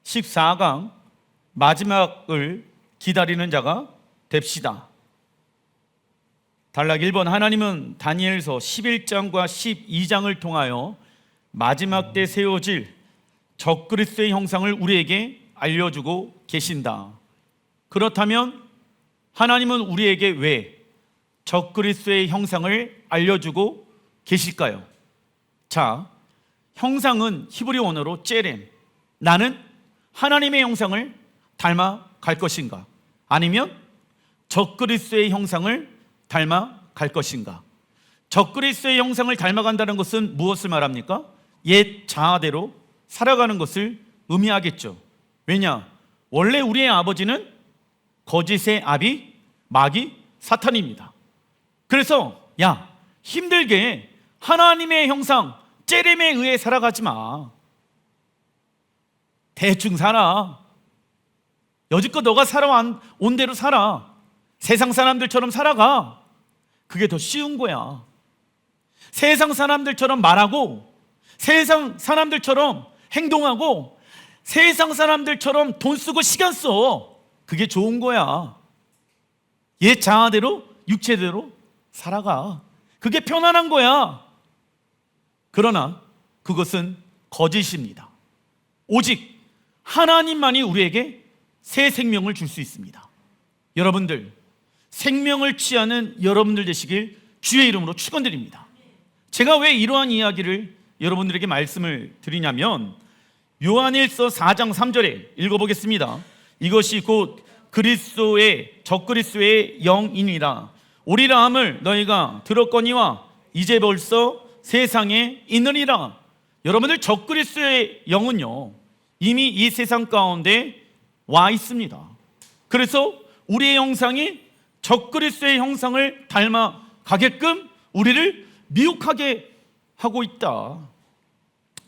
14강 마지막을 기다리는 자가 됩시다. 단락 1번, 하나님은 다니엘서 11장과 12장을 통하여 마지막 때 세워질 적그리스도의 형상을 우리에게 알려주고 계신다. 그렇다면 하나님은 우리에게 왜 적그리스도의 형상을 알려주고 계실까요? 자, 형상은 히브리 원어로 째렘. 나는 하나님의 형상을 닮아갈 것인가? 아니면 적그리스도의 형상을 닮아갈 것인가? 적그리스도의 형상을 닮아간다는 것은 무엇을 말합니까? 옛 자아대로 살아가는 것을 의미하겠죠. 왜냐? 원래 우리의 아버지는 거짓의 아비, 마귀, 사탄입니다. 그래서 힘들게 하나님의 형상, 째렘에 의해 살아가지 마. 대충 살아. 여지껏 너가 살아온 대로 살아. 세상 사람들처럼 살아가. 그게 더 쉬운 거야. 세상 사람들처럼 말하고, 세상 사람들처럼 행동하고, 세상 사람들처럼 돈 쓰고 시간 써. 그게 좋은 거야. 옛 자아대로, 육체대로 살아가. 그게 편안한 거야. 그러나 그것은 거짓입니다. 오직 하나님만이 우리에게 새 생명을 줄 수 있습니다. 여러분들, 생명을 취하는 여러분들 되시길 주의 이름으로 축원드립니다. 제가 왜 이러한 이야기를 여러분들에게 말씀을 드리냐면, 요한일서 4장 3절에 읽어보겠습니다. 이것이 곧 그리스도의 적그리스도의 영이니라. 오리라 함을 너희가 들었거니와 이제 벌써 세상에 있느니라. 여러분들, 적그리스도의 영은요, 이미 이 세상 가운데 와 있습니다. 그래서 우리의 형상이 적그리스도의 형상을 닮아가게끔 우리를 미혹하게 하고 있다.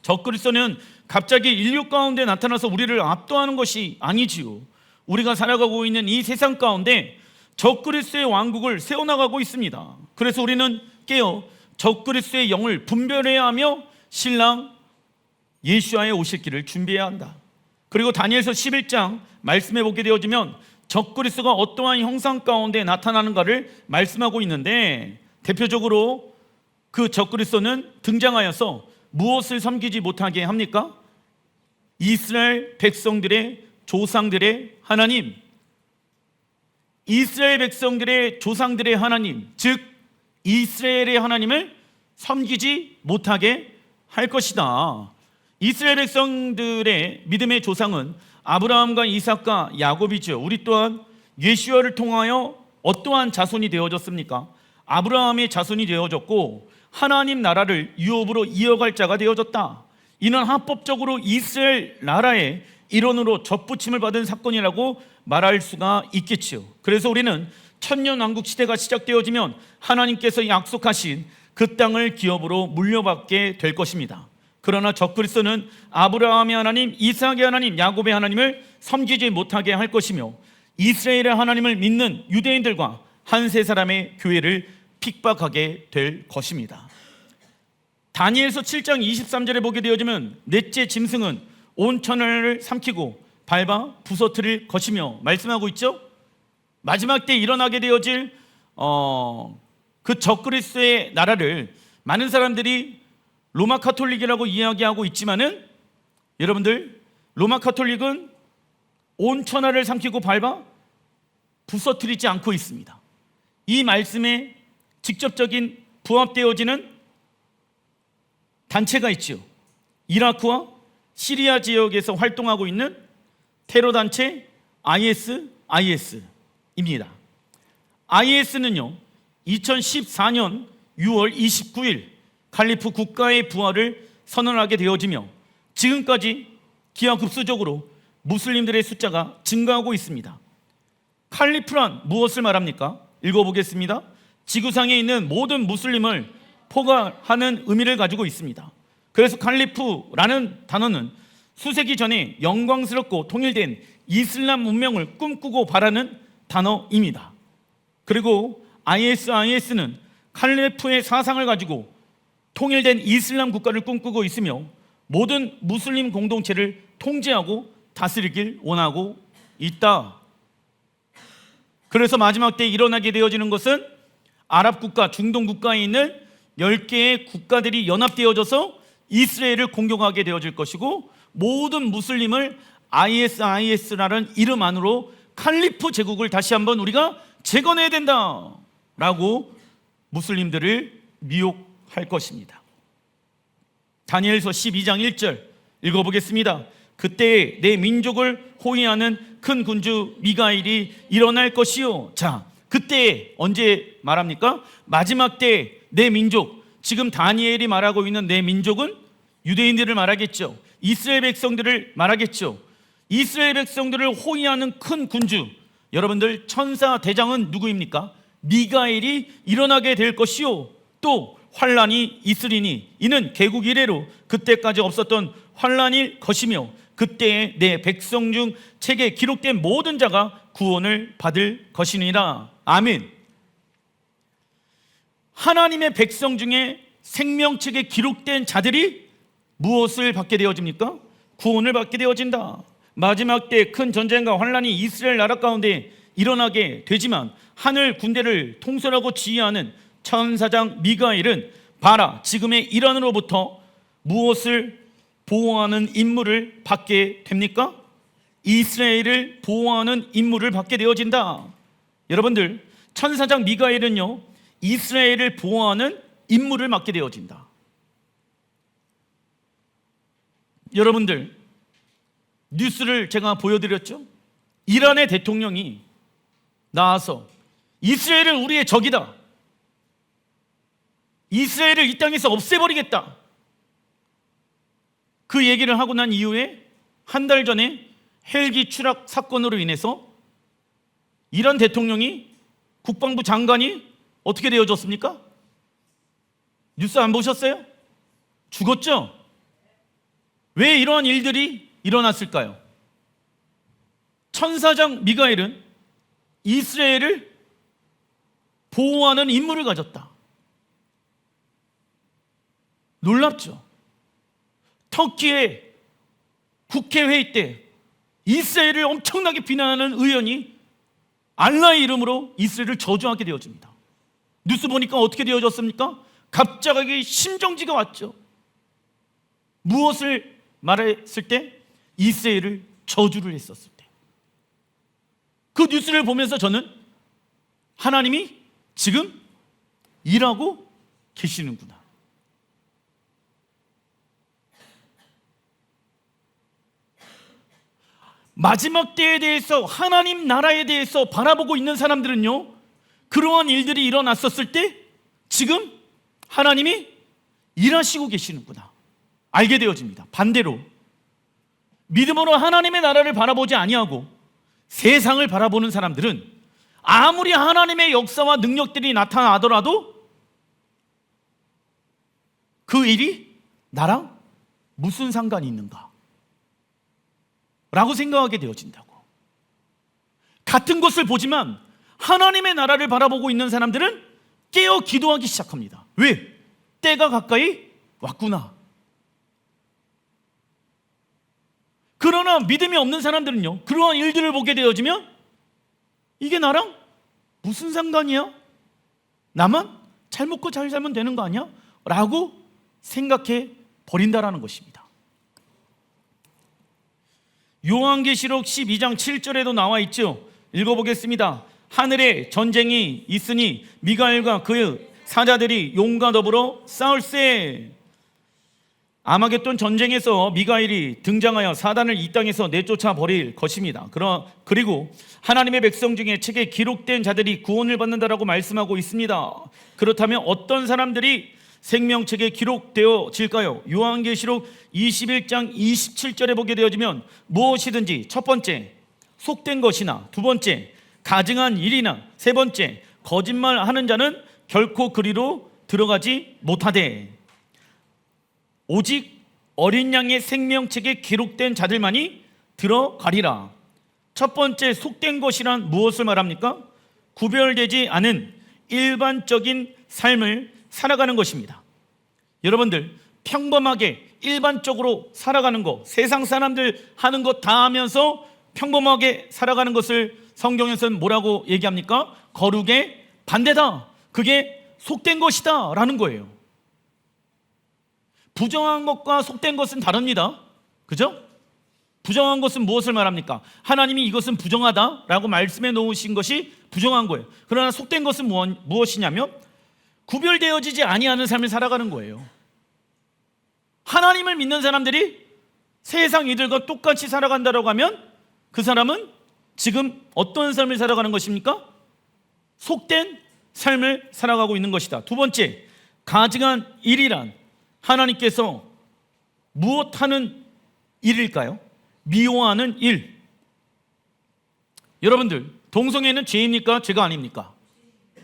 적그리스도는 갑자기 인류 가운데 나타나서 우리를 압도하는 것이 아니지요. 우리가 살아가고 있는 이 세상 가운데 적그리스도의 왕국을 세워나가고 있습니다. 그래서 우리는 깨어 적그리스도의 영을 분별해야 하며 신랑 예수와의 오실 길을 준비해야 한다. 그리고 다니엘서 11장 말씀해 보게 되어지면 적그리스도가 어떠한 형상 가운데 나타나는가를 말씀하고 있는데, 대표적으로 그 적그리스도는 등장하여서 무엇을 섬기지 못하게 합니까? 이스라엘 백성들의 조상들의 하나님, 이스라엘 백성들의 조상들의 하나님, 즉 이스라엘의 하나님을 섬기지 못하게 할 것이다. 이스라엘 백성들의 믿음의 조상은 아브라함과 이삭과 야곱이죠. 우리 또한 예수와를 통하여 어떠한 자손이 되어졌습니까? 아브라함의 자손이 되어졌고 하나님 나라를 유업으로 이어갈 자가 되어졌다. 이는 합법적으로 이스라엘 나라의 일원으로 접붙임을 받은 사건이라고 말할 수가 있겠지요. 그래서 우리는 천년왕국 시대가 시작되어지면 하나님께서 약속하신 그 땅을 기업으로 물려받게 될 것입니다. 그러나 적그리스도는 아브라함의 하나님, 이삭의 하나님, 야곱의 하나님을 섬기지 못하게 할 것이며 이스라엘의 하나님을 믿는 유대인들과 한 세 사람의 교회를 핍박하게 될 것입니다. 다니엘서 7장 23절에 보게 되어지면 넷째 짐승은 온 천하를 삼키고 밟아 부서뜨릴 것이며 말씀하고 있죠. 마지막 때 일어나게 되어질 그 적그리스도의 나라를 많은 사람들이 로마 카톨릭이라고 이야기하고 있지만은, 여러분들, 로마 카톨릭은 온 천하를 삼키고 밟아 부서뜨리지 않고 있습니다. 이 말씀에 직접적인 부합되어지는 단체가 있죠. 이라크와 시리아 지역에서 활동하고 있는 테러 단체 ISIS입니다. IS는요, 2014년 6월 29일 칼리프 국가의 부활을 선언하게 되어지며 지금까지 기하급수적으로 무슬림들의 숫자가 증가하고 있습니다. 칼리프란 무엇을 말합니까? 읽어보겠습니다. 지구상에 있는 모든 무슬림을 포괄하는 의미를 가지고 있습니다. 그래서 칼리프라는 단어는 수세기 전에 영광스럽고 통일된 이슬람 문명을 꿈꾸고 바라는 단어입니다. 그리고 ISIS는 칼리프의 사상을 가지고 통일된 이슬람 국가를 꿈꾸고 있으며 모든 무슬림 공동체를 통제하고 다스리길 원하고 있다. 그래서 마지막 때에 일어나게 되어지는 것은 아랍 국가, 중동 국가에 있는 10개의 국가들이 연합되어져서 이스라엘을 공격하게 되어질 것이고, 모든 무슬림을 ISIS라는 이름 안으로 칼리프 제국을 다시 한번 우리가 재건해야 된다라고 무슬림들을 미혹할 것입니다. 다니엘서 12장 1절 읽어보겠습니다. 그때 내 민족을 호위하는 큰 군주 미가엘이 일어날 것이요. 자, 그때 언제 말합니까? 마지막 때 내 민족, 지금 다니엘이 말하고 있는 내 민족은 유대인들을 말하겠죠. 이스라엘 백성들을 말하겠죠. 이스라엘 백성들을 호위하는 큰 군주, 여러분들, 천사 대장은 누구입니까? 미가엘이 일어나게 될 것이요, 또 환란이 있으리니 이는 개국 이래로 그때까지 없었던 환란일 것이며 그때에 내 백성 중 책에 기록된 모든 자가 구원을 받을 것이니라. 아멘. 하나님의 백성 중에 생명책에 기록된 자들이 무엇을 받게 되어집니까? 구원을 받게 되어진다. 마지막 때 큰 전쟁과 환란이 이스라엘 나라 가운데 일어나게 되지만 하늘 군대를 통솔하고 지휘하는 천사장 미가엘은 봐라, 지금의 이란으로부터 무엇을 보호하는 임무를 받게 됩니까? 이스라엘을 보호하는 임무를 받게 되어진다. 여러분들, 천사장 미가엘은요, 이스라엘을 보호하는 임무를 맡게 되어진다. 여러분들, 뉴스를 제가 보여드렸죠? 이란의 대통령이 나와서 이스라엘은 우리의 적이다, 이스라엘을 이 땅에서 없애버리겠다, 그 얘기를 하고 난 이후에 한 달 전에 헬기 추락 사건으로 인해서 이란 대통령이, 국방부 장관이 어떻게 되어졌습니까? 뉴스 안 보셨어요? 죽었죠? 왜 이러한 일들이 일어났을까요? 천사장 미가엘은 이스라엘을 보호하는 임무를 가졌다. 놀랍죠? 터키의 국회회의 때 이스라엘을 엄청나게 비난하는 의원이 알라의 이름으로 이스라엘을 저주하게 되어집니다. 뉴스 보니까 어떻게 되어졌습니까? 갑자기 심정지가 왔죠. 무엇을 말했을 때? 이스라엘을 저주를 했었을 때. 그 뉴스를 보면서 저는 하나님이 지금 일하고 계시는구나. 마지막 때에 대해서, 하나님 나라에 대해서 바라보고 있는 사람들은요, 그러한 일들이 일어났었을 때 지금 하나님이 일하시고 계시는구나 알게 되어집니다. 반대로 믿음으로 하나님의 나라를 바라보지 아니하고 세상을 바라보는 사람들은 아무리 하나님의 역사와 능력들이 나타나더라도 그 일이 나랑 무슨 상관이 있는가 라고 생각하게 되어진다고. 같은 것을 보지만 하나님의 나라를 바라보고 있는 사람들은 깨어 기도하기 시작합니다. 왜? 때가 가까이 왔구나. 그러나 믿음이 없는 사람들은요, 그러한 일들을 보게 되어지면 이게 나랑 무슨 상관이야? 나만 잘 먹고 잘 살면 되는 거 아니야? 라고 생각해 버린다라는 것입니다. 요한계시록 12장 7절에도 나와 있죠. 읽어보겠습니다. 하늘에 전쟁이 있으니 미가엘과 그의 사자들이 용과 더불어 싸울세. 아마겟돈 전쟁에서 미가엘이 등장하여 사단을 이 땅에서 내쫓아 버릴 것입니다. 그리고 하나님의 백성 중에 책에 기록된 자들이 구원을 받는다라고 말씀하고 있습니다. 그렇다면 어떤 사람들이 생명책에 기록되어질까요? 요한계시록 21장 27절에 보게 되어지면 무엇이든지 첫 번째 속된 것이나 두 번째 가증한 일이나 세 번째 거짓말하는 자는 결코 그리로 들어가지 못하되 오직 어린 양의 생명책에 기록된 자들만이 들어가리라. 첫 번째 속된 것이란 무엇을 말합니까? 구별되지 않은 일반적인 삶을 살아가는 것입니다. 여러분들, 평범하게 일반적으로 살아가는 거, 세상 사람들 하는 것 다 하면서 평범하게 살아가는 것을 성경에서는 뭐라고 얘기합니까? 거룩의 반대다. 그게 속된 것이다 라는 거예요. 부정한 것과 속된 것은 다릅니다. 그죠? 부정한 것은 무엇을 말합니까? 하나님이 이것은 부정하다라고 말씀해 놓으신 것이 부정한 거예요. 그러나 속된 것은 무엇이냐면 구별되어지지 아니하는 삶을 살아가는 거예요. 하나님을 믿는 사람들이 세상 이들과 똑같이 살아간다고 하면 그 사람은 지금 어떤 삶을 살아가는 것입니까? 속된 삶을 살아가고 있는 것이다. 두 번째, 가증한 일이란 하나님께서 무엇하는 일일까요? 미워하는 일. 여러분들, 동성애는 죄입니까? 죄가 아닙니까?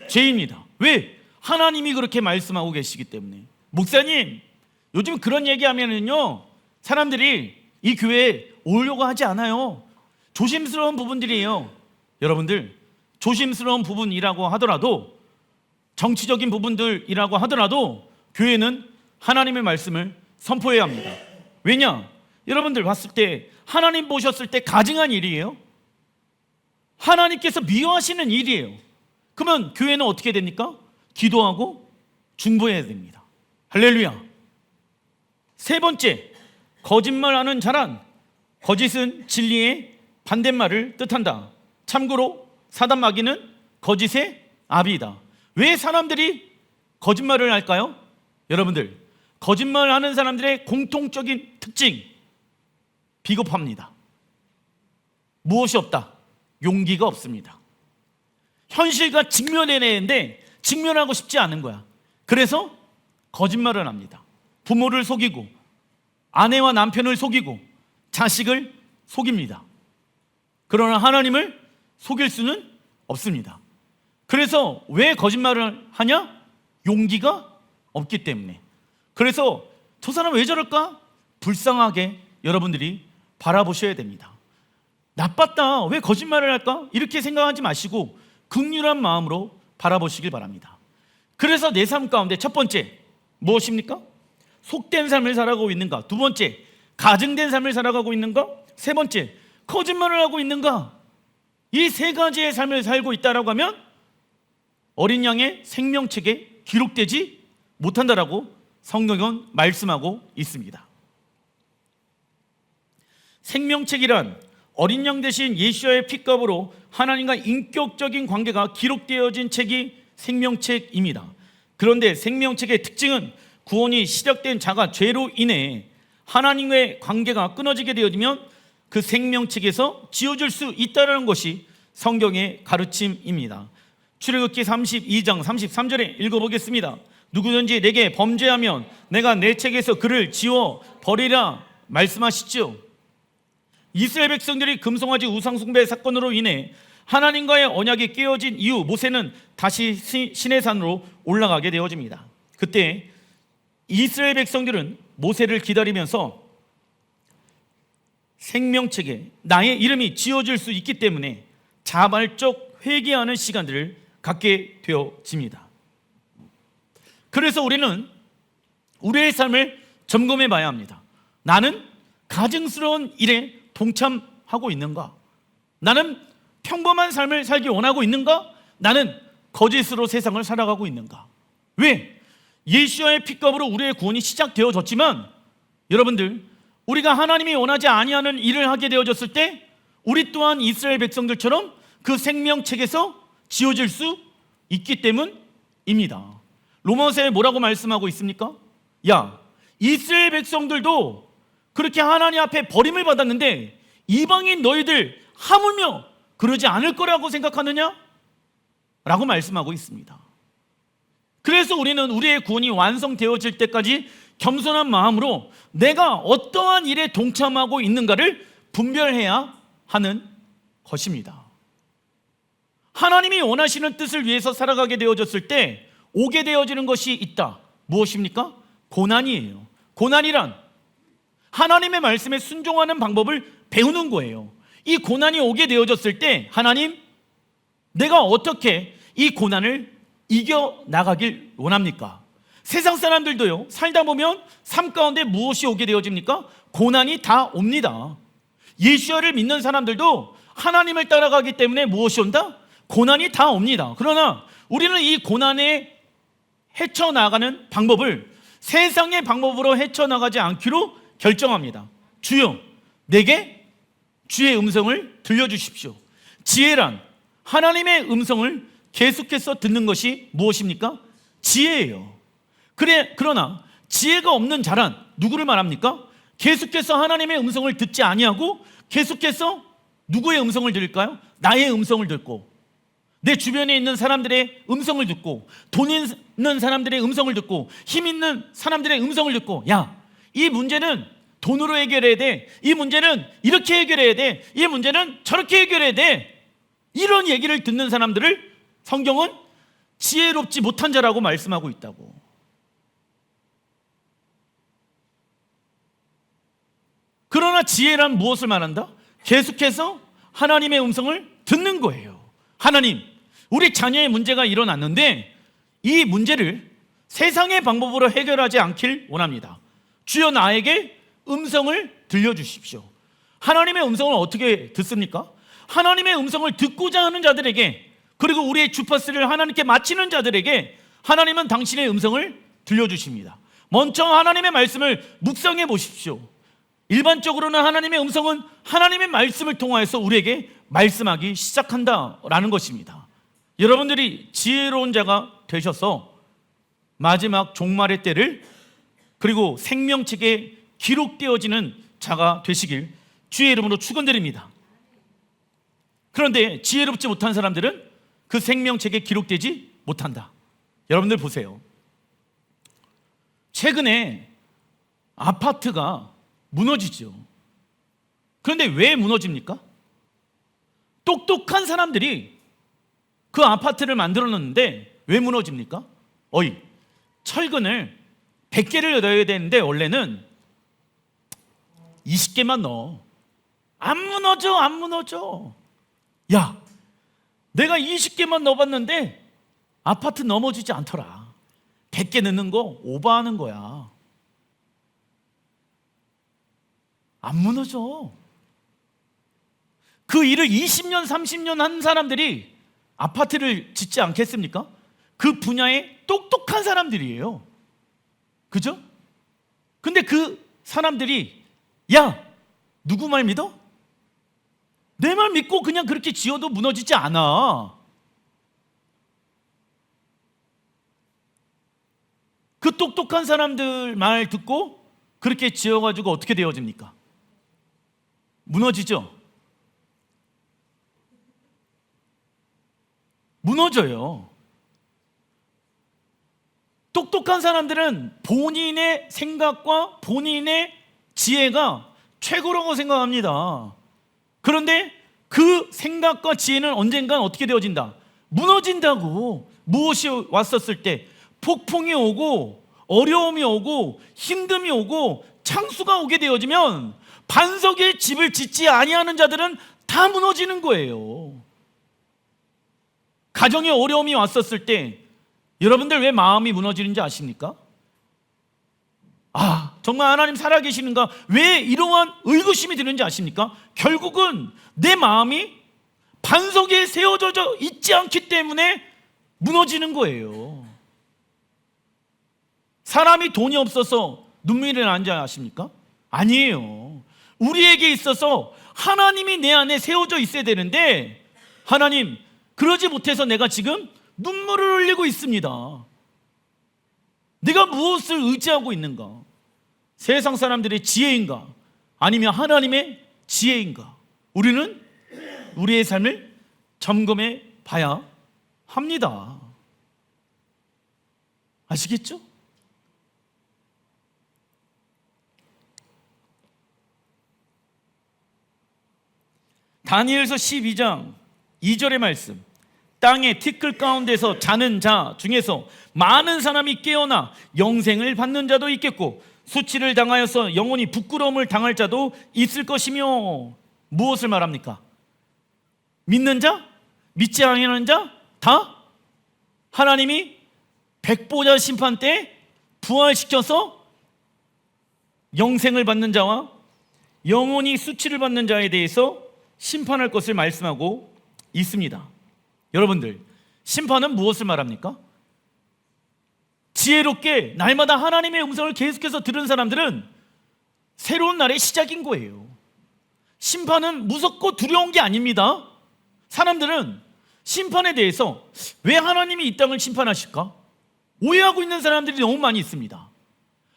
죄입니다. 왜? 하나님이 그렇게 말씀하고 계시기 때문에. 목사님, 요즘 그런 얘기하면은요, 사람들이 이 교회에 오려고 하지 않아요. 조심스러운 부분들이에요. 여러분들, 조심스러운 부분이라고 하더라도, 정치적인 부분들이라고 하더라도 교회는 하나님의 말씀을 선포해야 합니다. 왜냐? 여러분들 봤을 때 하나님 보셨을 때 가증한 일이에요. 하나님께서 미워하시는 일이에요. 그러면 교회는 어떻게 됩니까? 기도하고 중보해야 됩니다. 할렐루야. 세 번째, 거짓말하는 자란 거짓은 진리의 반대말을 뜻한다. 참고로 사단 마귀는 거짓의 아비이다. 왜 사람들이 거짓말을 할까요? 여러분들, 거짓말하는 사람들의 공통적인 특징, 비겁합니다. 무엇이 없다? 용기가 없습니다. 현실과 직면해야 되는데 직면하고 싶지 않은 거야. 그래서 거짓말을 합니다. 부모를 속이고 아내와 남편을 속이고 자식을 속입니다. 그러나 하나님을 속일 수는 없습니다. 그래서 왜 거짓말을 하냐? 용기가 없기 때문에. 그래서 저 사람 왜 저럴까? 불쌍하게 여러분들이 바라보셔야 됩니다. 나빴다, 왜 거짓말을 할까? 이렇게 생각하지 마시고 긍휼한 마음으로 바라보시길 바랍니다. 그래서 내 삶 가운데 첫 번째 무엇입니까? 속된 삶을 살아가고 있는가? 두 번째, 가증된 삶을 살아가고 있는가? 세 번째, 거짓말을 하고 있는가? 이 세 가지의 삶을 살고 있다라고 하면 어린 양의 생명책에 기록되지 못한다라고 성경은 말씀하고 있습니다. 생명책이란 어린 양 대신 예수와의 피값으로 하나님과 인격적인 관계가 기록되어진 책이 생명책입니다. 그런데 생명책의 특징은 구원이 시작된 자가 죄로 인해 하나님과의 관계가 끊어지게 되어지면 그 생명책에서 지워질 수 있다는 것이 성경의 가르침입니다. 출애굽기 32장 33절에 읽어보겠습니다. 누구든지 내게 범죄하면 내가 내 책에서 그를 지워 버리라 말씀하시죠. 이스라엘 백성들이 금송아지 우상숭배 사건으로 인해 하나님과의 언약이 깨어진 이후 모세는 다시 시내산으로 올라가게 되어집니다. 그때 이스라엘 백성들은 모세를 기다리면서 생명책에 나의 이름이 지어질 수 있기 때문에 자발적 회개하는 시간들을 갖게 되어집니다. 그래서 우리는 우리의 삶을 점검해 봐야 합니다. 나는 가증스러운 일에 동참하고 있는가? 나는 평범한 삶을 살기 원하고 있는가? 나는 거짓으로 세상을 살아가고 있는가? 왜? 예수와의 피값으로 우리의 구원이 시작되어졌지만 여러분들, 우리가 하나님이 원하지 아니하는 일을 하게 되어졌을 때 우리 또한 이스라엘 백성들처럼 그 생명책에서 지워질 수 있기 때문입니다. 로마서에 뭐라고 말씀하고 있습니까? 야, 이스라엘 백성들도 그렇게 하나님 앞에 버림을 받았는데 이방인 너희들 하물며 그러지 않을 거라고 생각하느냐? 라고 말씀하고 있습니다. 그래서 우리는 우리의 구원이 완성되어질 때까지 겸손한 마음으로 내가 어떠한 일에 동참하고 있는가를 분별해야 하는 것입니다. 하나님이 원하시는 뜻을 위해서 살아가게 되어졌을 때 오게 되어지는 것이 있다. 무엇입니까? 고난이에요. 고난이란 하나님의 말씀에 순종하는 방법을 배우는 거예요. 이 고난이 오게 되어졌을 때 하나님, 내가 어떻게 이 고난을 이겨나가길 원합니까? 세상 사람들도요, 살다 보면 삶 가운데 무엇이 오게 되어집니까? 고난이 다 옵니다. 예수를 믿는 사람들도 하나님을 따라가기 때문에 무엇이 온다? 고난이 다 옵니다. 그러나 우리는 이 고난에 헤쳐나가는 방법을 세상의 방법으로 헤쳐나가지 않기로 결정합니다. 주여, 내게 주의 음성을 들려주십시오. 지혜란 하나님의 음성을 계속해서 듣는 것이 무엇입니까? 지혜예요. 그러나 지혜가 없는 자란 누구를 말합니까? 계속해서 하나님의 음성을 듣지 아니하고 계속해서 누구의 음성을 들을까요? 나의 음성을 듣고, 내 주변에 있는 사람들의 음성을 듣고, 돈 있는 사람들의 음성을 듣고, 힘 있는 사람들의 음성을 듣고, 야, 이 문제는 돈으로 해결해야 돼, 이 문제는 이렇게 해결해야 돼, 이 문제는 저렇게 해결해야 돼, 이런 얘기를 듣는 사람들을 성경은 지혜롭지 못한 자라고 말씀하고 있다고. 그러나 지혜란 무엇을 말한다? 계속해서 하나님의 음성을 듣는 거예요. 하나님, 우리 자녀의 문제가 일어났는데 이 문제를 세상의 방법으로 해결하지 않길 원합니다. 주여, 나에게 음성을 들려주십시오. 하나님의 음성을 어떻게 듣습니까? 하나님의 음성을 듣고자 하는 자들에게, 그리고 우리의 주파수를 하나님께 맞추는 자들에게 하나님은 당신의 음성을 들려주십니다. 먼저 하나님의 말씀을 묵상해 보십시오. 일반적으로는 하나님의 음성은 하나님의 말씀을 통하여서 우리에게 말씀하기 시작한다라는 것입니다. 여러분들이 지혜로운 자가 되셔서 마지막 종말의 때를, 그리고 생명책에 기록되어지는 자가 되시길 주의 이름으로 축원드립니다. 그런데 지혜롭지 못한 사람들은 그 생명책에 기록되지 못한다. 여러분들 보세요. 최근에 아파트가 무너지죠. 그런데 왜 무너집니까? 똑똑한 사람들이 그 아파트를 만들어 놨는데 왜 무너집니까? 철근을 100개를 넣어야 되는데 원래는 20개만 넣어. 안 무너져. 야, 내가 20개만 넣어봤는데 아파트 넘어지지 않더라. 100개 넣는 거 오버하는 거야. 안 무너져. 그 일을 20년, 30년 한 사람들이 아파트를 짓지 않겠습니까? 그 분야에 똑똑한 사람들이에요. 그죠? 근데 그 사람들이, 야, 누구 말 믿어? 내 말 믿고 그냥 그렇게 지어도 무너지지 않아. 그 똑똑한 사람들 말 듣고 그렇게 지어가지고 어떻게 되어집니까? 무너지죠? 무너져요. 똑똑한 사람들은 본인의 생각과 본인의 지혜가 최고라고 생각합니다. 그런데 그 생각과 지혜는 언젠간 어떻게 되어진다? 무너진다고. 무엇이 왔었을 때, 폭풍이 오고 어려움이 오고 힘듦이 오고 창수가 오게 되어지면 반석의 집을 짓지 아니하는 자들은 다 무너지는 거예요. 가정에 어려움이 왔었을 때 여러분들 왜 마음이 무너지는지 아십니까? 정말 하나님 살아계시는가? 왜 이러한 의구심이 드는지 아십니까? 결국은 내 마음이 반석에 세워져 있지 않기 때문에 무너지는 거예요. 사람이 돈이 없어서 눈물이 나는지 아십니까? 아니에요. 우리에게 있어서 하나님이 내 안에 세워져 있어야 되는데, 하나님, 그러지 못해서 내가 지금 눈물을 흘리고 있습니다. 내가 무엇을 의지하고 있는가? 세상 사람들의 지혜인가? 아니면 하나님의 지혜인가? 우리는 우리의 삶을 점검해 봐야 합니다. 아시겠죠? 다니엘서 12장 2절의 말씀, 땅의 티끌 가운데서 자는 자 중에서 많은 사람이 깨어나 영생을 받는 자도 있겠고 수치를 당하여서 영원히 부끄러움을 당할 자도 있을 것이며. 무엇을 말합니까? 믿는 자, 믿지 않는 자 다 하나님이 백보자 심판 때 부활시켜서 영생을 받는 자와 영원히 수치를 받는 자에 대해서 심판할 것을 말씀하고 있습니다. 여러분들, 심판은 무엇을 말합니까? 지혜롭게 날마다 하나님의 음성을 계속해서 들은 사람들은 새로운 날의 시작인 거예요. 심판은 무섭고 두려운 게 아닙니다. 사람들은 심판에 대해서 왜 하나님이 이 땅을 심판하실까? 오해하고 있는 사람들이 너무 많이 있습니다.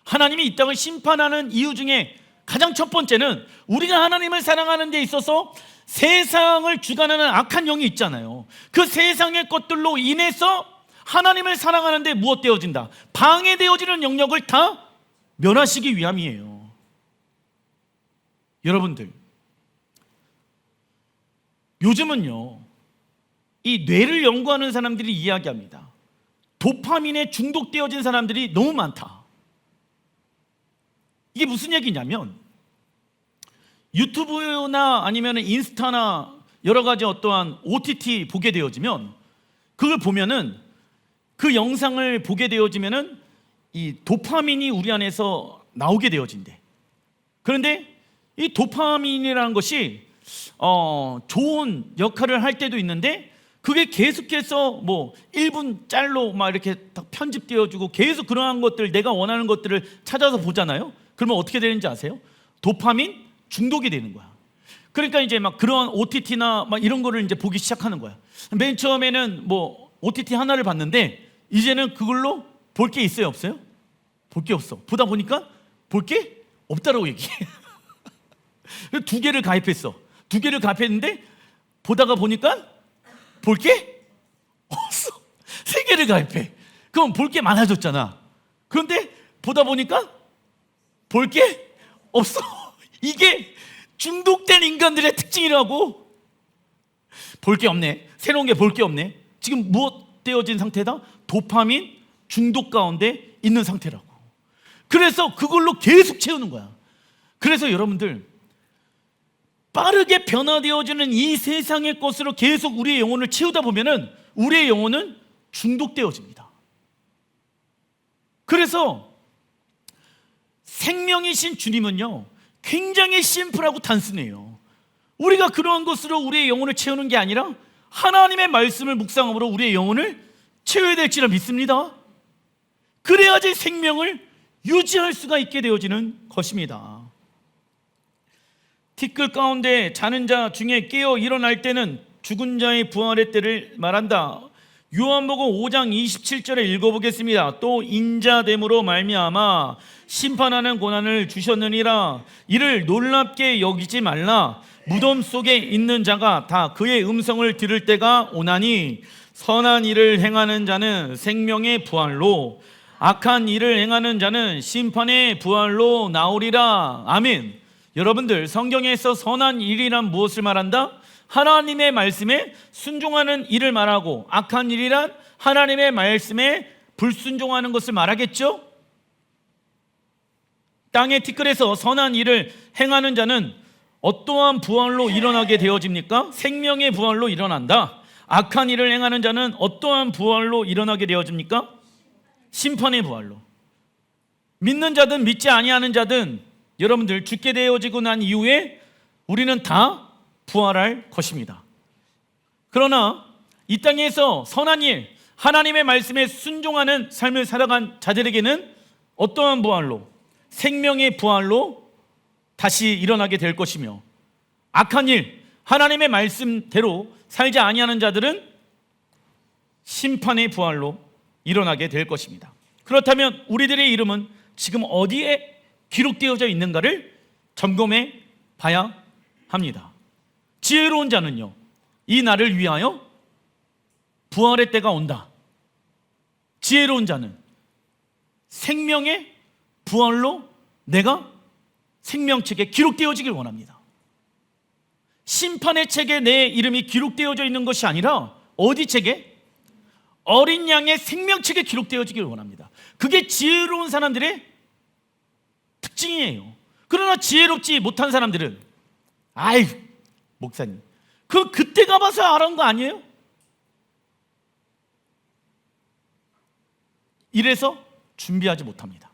하나님이 이 땅을 심판하는 이유 중에 가장 첫 번째는 우리가 하나님을 사랑하는 데 있어서 세상을 주관하는 악한 영이 있잖아요. 그 세상의 것들로 인해서 하나님을 사랑하는 데 무엇되어진다? 방해되어지는 영역을 다 멸하시기 위함이에요. 여러분들, 요즘은요, 이 뇌를 연구하는 사람들이 이야기합니다. 도파민에 중독되어진 사람들이 너무 많다. 이게 무슨 얘기냐면 유튜브나 아니면 인스타나 여러 가지 어떠한 OTT 보게 되어지면 그걸 보면은 그 영상을 보게 되어지면은 이 도파민이 우리 안에서 나오게 되어진대. 그런데 이 도파민이라는 것이 좋은 역할을 할 때도 있는데 그게 계속해서 뭐 1분 짤로 막 이렇게 딱 편집되어지고 계속 그러한 것들, 내가 원하는 것들을 찾아서 보잖아요. 그러면 어떻게 되는지 아세요? 도파민 중독이 되는 거야. 그러니까 이제 막 그런 OTT나 막 이런 거를 이제 보기 시작하는 거야. 맨 처음에는 뭐 OTT 하나를 봤는데 이제는 그걸로 볼 게 있어요, 없어요? 볼 게 없어. 보다 보니까 볼 게 없다라고 얘기해. 2개를 가입했어. 2개를 가입했는데 보다가 보니까 볼 게 없어. 3개를 가입해. 그럼 볼 게 많아졌잖아. 그런데 보다 보니까 볼 게 없어. 이게 중독된 인간들의 특징이라고. 볼 게 없네. 새로운 게 볼 게 없네. 지금 무엇 되어진 상태다? 도파민 중독 가운데 있는 상태라고. 그래서 그걸로 계속 채우는 거야. 그래서 여러분들, 빠르게 변화되어지는 이 세상의 것으로 계속 우리의 영혼을 채우다 보면은 우리의 영혼은 중독되어집니다. 그래서 생명이신 주님은요, 굉장히 심플하고 단순해요. 우리가 그러한 것으로 우리의 영혼을 채우는 게 아니라 하나님의 말씀을 묵상함으로 우리의 영혼을 채워야 될지라 믿습니다. 그래야지 생명을 유지할 수가 있게 되어지는 것입니다. 티끌 가운데 자는 자 중에 깨어 일어날 때는 죽은 자의 부활의 때를 말한다. 요한복음 5장 27절에 읽어보겠습니다. 또 인자됨으로 말미암아 심판하는 고난을 주셨느니라. 이를 놀랍게 여기지 말라. 무덤 속에 있는 자가 다 그의 음성을 들을 때가 오나니 선한 일을 행하는 자는 생명의 부활로 악한 일을 행하는 자는 심판의 부활로 나오리라. 아멘. 여러분들, 성경에서 선한 일이란 무엇을 말한다? 하나님의 말씀에 순종하는 일을 말하고 악한 일이란 하나님의 말씀에 불순종하는 것을 말하겠죠? 땅의 티끌에서 선한 일을 행하는 자는 어떠한 부활로 일어나게 되어집니까? 생명의 부활로 일어난다. 악한 일을 행하는 자는 어떠한 부활로 일어나게 되어집니까? 심판의 부활로. 믿는 자든 믿지 아니하는 자든 여러분들 죽게 되어지고 난 이후에 우리는 다 부활할 것입니다. 그러나 이 땅에서 선한 일, 하나님의 말씀에 순종하는 삶을 살아간 자들에게는 어떠한 부활로? 생명의 부활로 다시 일어나게 될 것이며, 악한 일, 하나님의 말씀대로 살지 아니하는 자들은 심판의 부활로 일어나게 될 것입니다. 그렇다면 우리들의 이름은 지금 어디에 기록되어져 있는가를 점검해 봐야 합니다. 지혜로운 자는요, 이 날을 위하여 부활의 때가 온다. 지혜로운 자는 생명의 부활로 내가 생명책에 기록되어지길 원합니다. 심판의 책에 내 이름이 기록되어져 있는 것이 아니라 어디 책에? 어린 양의 생명책에 기록되어지길 원합니다. 그게 지혜로운 사람들의 특징이에요. 그러나 지혜롭지 못한 사람들은 아이 목사님 그때 가봐서 알아온 거 아니에요? 이래서 준비하지 못합니다.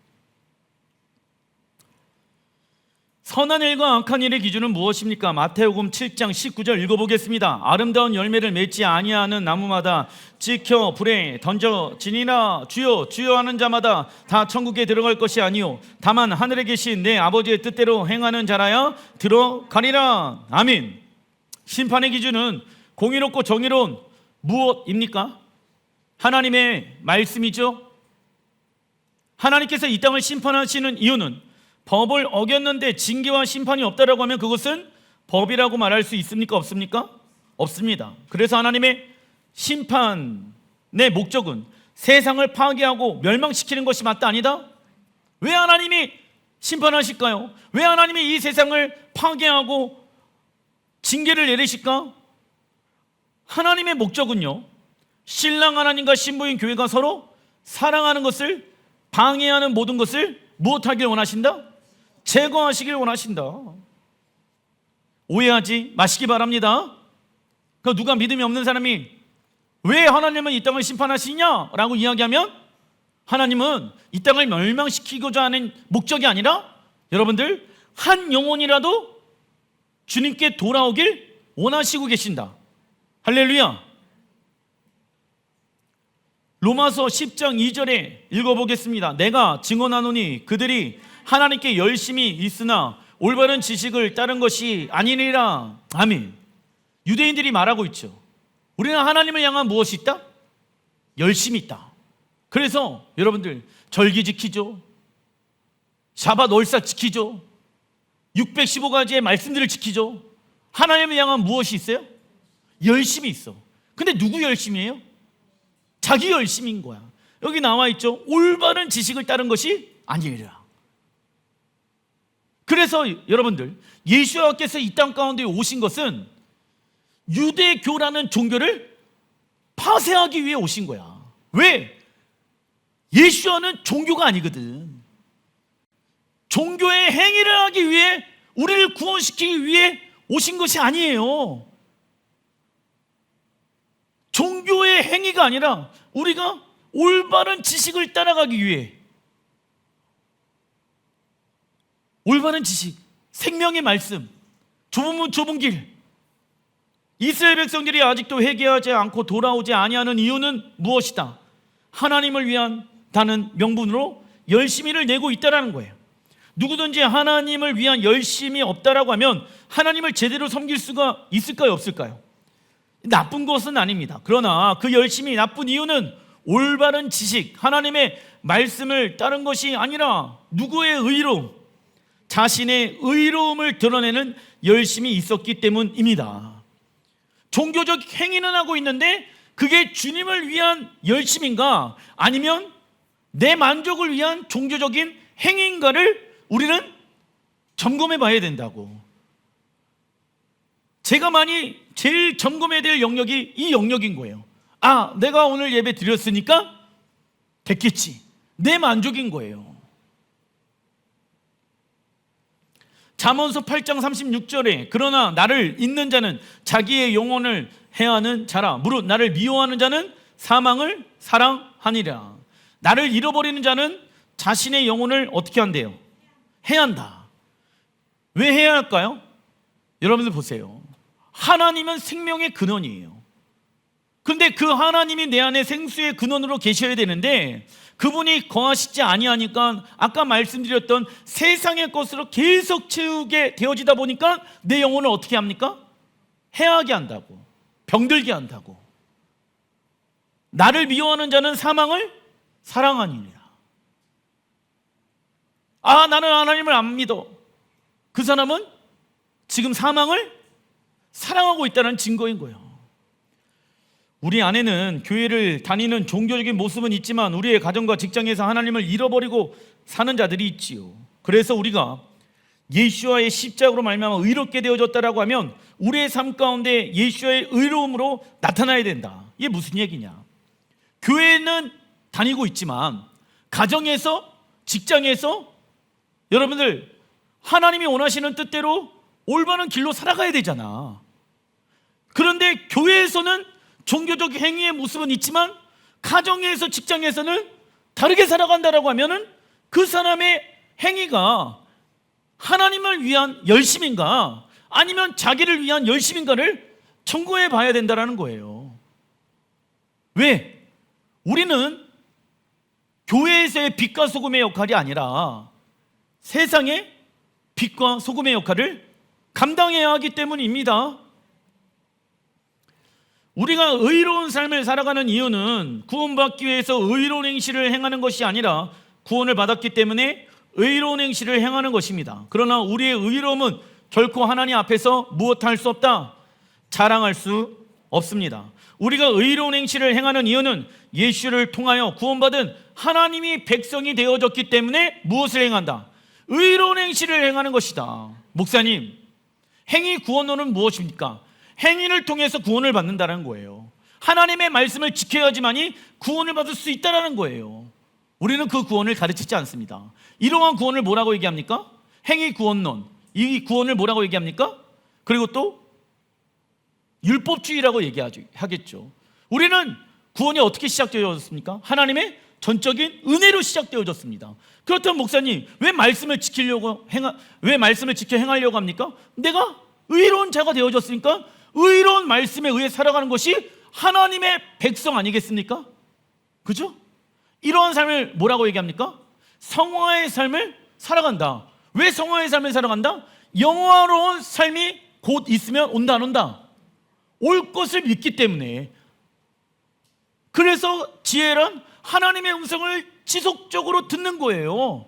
선한 일과 악한 일의 기준은 무엇입니까? 마태복음 7장 19절 읽어보겠습니다. 아름다운 열매를 맺지 아니하는 나무마다 찍혀 불에 던져지니라. 주여 주여 하는 자마다 다 천국에 들어갈 것이 아니요 다만 하늘에 계신 내 아버지의 뜻대로 행하는 자라야 들어가리라. 아멘. 심판의 기준은 공의롭고 정의로운 무엇입니까? 하나님의 말씀이죠. 하나님께서 이 땅을 심판하시는 이유는 법을 어겼는데 징계와 심판이 없다라고 하면 그것은 법이라고 말할 수 있습니까? 없습니까? 없습니다. 그래서 하나님의 심판의 목적은 세상을 파괴하고 멸망시키는 것이 맞다 아니다? 왜 하나님이 심판하실까요? 왜 하나님이 이 세상을 파괴하고 징계를 내리실까? 하나님의 목적은요, 신랑 하나님과 신부인 교회가 서로 사랑하는 것을 방해하는 모든 것을 무엇하길 원하신다? 제거하시길 원하신다. 오해하지 마시기 바랍니다. 누가 믿음이 없는 사람이 왜 하나님은 이 땅을 심판하시냐라고 이야기하면 하나님은 이 땅을 멸망시키고자 하는 목적이 아니라 여러분들 한 영혼이라도 주님께 돌아오길 원하시고 계신다. 할렐루야. 로마서 10장 2절에 읽어보겠습니다. 내가 증언하노니 그들이 하나님께 열심히 있으나 올바른 지식을 따른 것이 아니니라. 아멘. 유대인들이 말하고 있죠. 우리는 하나님을 향한 무엇이 있다? 열심이 있다. 그래서 여러분들 절기 지키죠. 샤밧 월삭 지키죠. 615가지의 말씀들을 지키죠. 하나님을 향한 무엇이 있어요? 열심이 있어. 근데 누구 열심이에요? 자기 열심인 거야. 여기 나와 있죠. 올바른 지식을 따른 것이 아니라. 그래서 여러분들 예수님께서 이 땅 가운데 오신 것은 유대교라는 종교를 파쇄하기 위해 오신 거야. 왜? 예수님은 종교가 아니거든. 종교의 행위를 하기 위해 우리를 구원시키기 위해 오신 것이 아니에요. 종교의 행위가 아니라 우리가 올바른 지식을 따라가기 위해, 올바른 지식, 생명의 말씀, 좁은 문 좁은 길. 이스라엘 백성들이 아직도 회개하지 않고 돌아오지 아니하는 이유는 무엇이다? 하나님을 위한 다는 명분으로 열심히를 내고 있다는 거예요. 누구든지 하나님을 위한 열심이 없다라고 하면 하나님을 제대로 섬길 수가 있을까요? 없을까요? 나쁜 것은 아닙니다. 그러나 그 열심이 나쁜 이유는 올바른 지식, 하나님의 말씀을 따른 것이 아니라 누구의 의로움, 자신의 의로움을 드러내는 열심이 있었기 때문입니다. 종교적 행위는 하고 있는데 그게 주님을 위한 열심인가 아니면 내 만족을 위한 종교적인 행위인가를 우리는 점검해 봐야 된다고. 제가 제일 점검해야 될 영역이 이 영역인 거예요. 아, 내가 오늘 예배 드렸으니까 됐겠지. 내 만족인 거예요. 잠언서 8장 36절에 그러나 나를 잊는 자는 자기의 영혼을 해하는 자라. 무릇 나를 미워하는 자는 사망을 사랑하니라. 나를 잃어버리는 자는 자신의 영혼을 어떻게 한대요? 해한다. 왜 해야 할까요? 여러분들 보세요. 하나님은 생명의 근원이에요. 그런데 그 하나님이 내 안에 생수의 근원으로 계셔야 되는데 그분이 거하시지 아니하니까 아까 말씀드렸던 세상의 것으로 계속 채우게 되어지다 보니까 내 영혼을 어떻게 합니까? 해하게 한다고, 병들게 한다고. 나를 미워하는 자는 사망을 사랑하니라. 아, 나는 하나님을 안 믿어. 그 사람은 지금 사망을 사랑하고 있다는 증거인 거예요. 우리 안에는 교회를 다니는 종교적인 모습은 있지만 우리의 가정과 직장에서 하나님을 잃어버리고 사는 자들이 있지요. 그래서 우리가 예수와의 십자가로 말미암아 의롭게 되어졌다라고 하면 우리의 삶 가운데 예수의 의로움으로 나타나야 된다. 이게 무슨 얘기냐? 교회는 다니고 있지만 가정에서, 직장에서 여러분들 하나님이 원하시는 뜻대로 올바른 길로 살아가야 되잖아. 그런데 교회에서는 종교적 행위의 모습은 있지만 가정에서, 직장에서는 다르게 살아간다라고 하면은 그 사람의 행위가 하나님을 위한 열심인가 아니면 자기를 위한 열심인가를 청구해 봐야 된다라는 거예요. 왜? 우리는 교회에서의 빛과 소금의 역할이 아니라 세상의 빛과 소금의 역할을 감당해야 하기 때문입니다. 우리가 의로운 삶을 살아가는 이유는 구원받기 위해서 의로운 행실을 행하는 것이 아니라 구원을 받았기 때문에 의로운 행실을 행하는 것입니다. 그러나 우리의 의로움은 결코 하나님 앞에서 무엇할 수 없다, 자랑할 수 없습니다. 우리가 의로운 행실을 행하는 이유는 예수를 통하여 구원받은 하나님이 백성이 되어졌기 때문에 무엇을 행한다? 의로운 행실을 행하는 것이다. 목사님, 행위 구원론은 무엇입니까? 행위를 통해서 구원을 받는다는 거예요. 하나님의 말씀을 지켜야지만이 구원을 받을 수 있다는 거예요. 우리는 그 구원을 가르치지 않습니다. 이러한 구원을 뭐라고 얘기합니까? 행위 구원론. 이 구원을 뭐라고 얘기합니까? 그리고 또 율법주의라고 얘기하겠죠. 우리는 구원이 어떻게 시작되어졌습니까? 하나님의 전적인 은혜로 시작되어졌습니다. 그렇다면 목사님, 왜 말씀을 지켜 행하려고 합니까? 내가 의로운 자가 되어졌으니까 의로운 말씀에 의해 살아가는 것이 하나님의 백성 아니겠습니까? 그죠? 이러한 삶을 뭐라고 얘기합니까? 성화의 삶을 살아간다. 왜 성화의 삶을 살아간다? 영화로운 삶이 곧 있으면 온다 안 온다? 올 것을 믿기 때문에. 그래서 지혜란 하나님의 음성을 지속적으로 듣는 거예요.